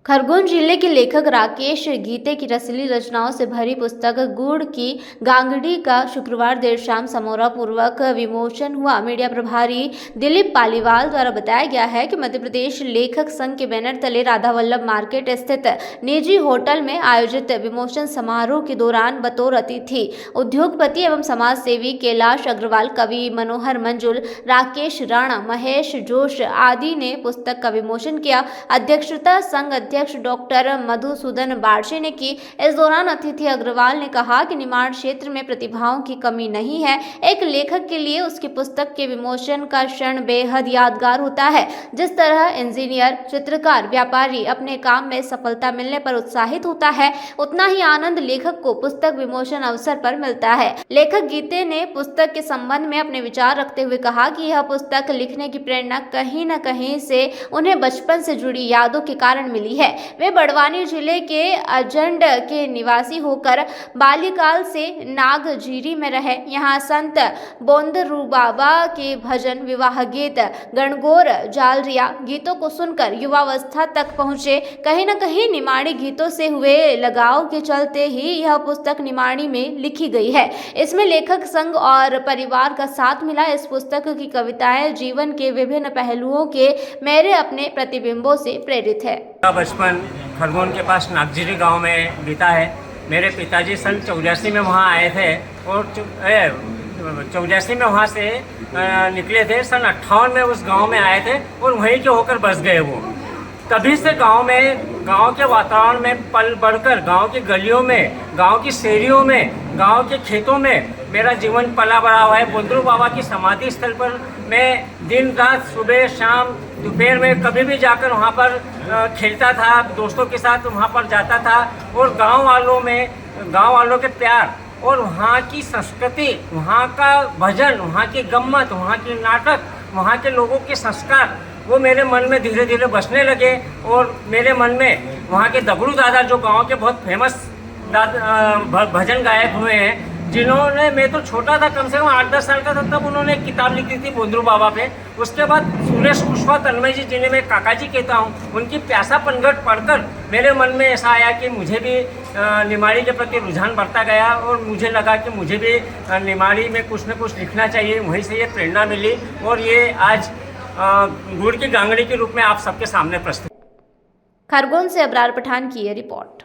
खरगोन जिले के लेखक राकेश गीते की रसीली रचनाओं से भरी पुस्तक गुड़ की गांगड़ी का शुक्रवार देर शाम समोरा पूर्वक विमोचन हुआ। मीडिया प्रभारी दिलीप पालीवाल द्वारा बताया गया है कि मध्य प्रदेश लेखक संघ के बैनर तले राधा वल्लभ मार्केट स्थित निजी होटल में आयोजित विमोचन समारोह के दौरान बतौर अतिथि उद्योगपति एवं समाज सेवी कैलाश अग्रवाल, कवि मनोहर मंजुल, राकेश राणा, महेश जोश आदि ने पुस्तक का विमोचन किया। अध्यक्षता संघ अध्यक्ष डॉक्टर मधुसूदन बारशे ने की। इस दौरान अतिथि अग्रवाल ने कहा कि निर्माण क्षेत्र में प्रतिभाओं की कमी नहीं है। एक लेखक के लिए उसकी पुस्तक के विमोचन का क्षण बेहद यादगार होता है। जिस तरह इंजीनियर, चित्रकार, व्यापारी अपने काम में सफलता मिलने पर उत्साहित होता है, उतना ही आनंद लेखक को पुस्तक विमोचन अवसर पर मिलता है। लेखक गीते ने पुस्तक के संबंध में अपने विचार रखते हुए कहा कि यह पुस्तक लिखने की प्रेरणा कहीं न कहीं से उन्हें बचपन से जुड़ी यादों के कारण मिली है। वे बड़वानी जिले के अजंड के निवासी होकर बाल्यकाल से नागजीरी में रहे। यहाँ संत बोंदरू बाबा के भजन, विवाह गीत, गणगौर, जालरिया गीतों को सुनकर युवावस्था तक पहुँचे। कहीं न कहीं निमाड़ी गीतों से हुए लगाव के चलते ही यह पुस्तक निमाड़ी में लिखी गई है। इसमें लेखक संघ और परिवार का साथ मिला। इस पुस्तक की कविताएं जीवन के विभिन्न पहलुओं के मेरे अपने प्रतिबिंबों से प्रेरित है। बचपन खरगोन के पास नागजीरी गांव में बीता है। मेरे पिताजी सन 84 में वहां आए थे और 84 में वहां से निकले थे। सन 58 में उस गांव में आए थे और वहीं के होकर बस गए वो। तभी से गांव के वातावरण में पल बढ़कर गांव की गलियों में, गांव की शहरियों में, गांव के खेतों में मेरा जीवन पला बड़ा हुआ है। बोंदरू बाबा की समाधि स्थल पर मैं दिन रात, सुबह शाम, दोपहर में कभी भी जाकर वहाँ पर खेलता था, दोस्तों के साथ वहाँ पर जाता था। और गांव वालों के प्यार और वहाँ की संस्कृति, वहाँ का भजन, वहाँ की गम्मत, वहाँ की नाटक, वहाँ के लोगों के संस्कार, वो मेरे मन में धीरे धीरे बसने लगे। और मेरे मन में वहाँ के दगड़ू दादा, जो गांव के बहुत फेमस भजन गायक हुए हैं, जिन्होंने, मैं तो छोटा था, कम से कम 8-10 साल का था, तब उन्होंने एक किताब लिखी थी बोंदरू बाबा पे। उसके बाद सुरेश कुशवाहा, तन्मय जी, जिन्हें मैं काका जी कहता हूँ, उनकी प्यासा पनघट पढ़कर मेरे मन में ऐसा आया कि मुझे भी निमाड़ी के प्रति रुझान बढ़ता गया और मुझे लगा कि मुझे भी निमाड़ी में कुछ न कुछ लिखना चाहिए। वहीं से ये प्रेरणा मिली और ये आज गुड़ की गांगड़ी के रूप में आप सबके सामने प्रस्तुत। खरगोन से अबरार पठान की ये रिपोर्ट।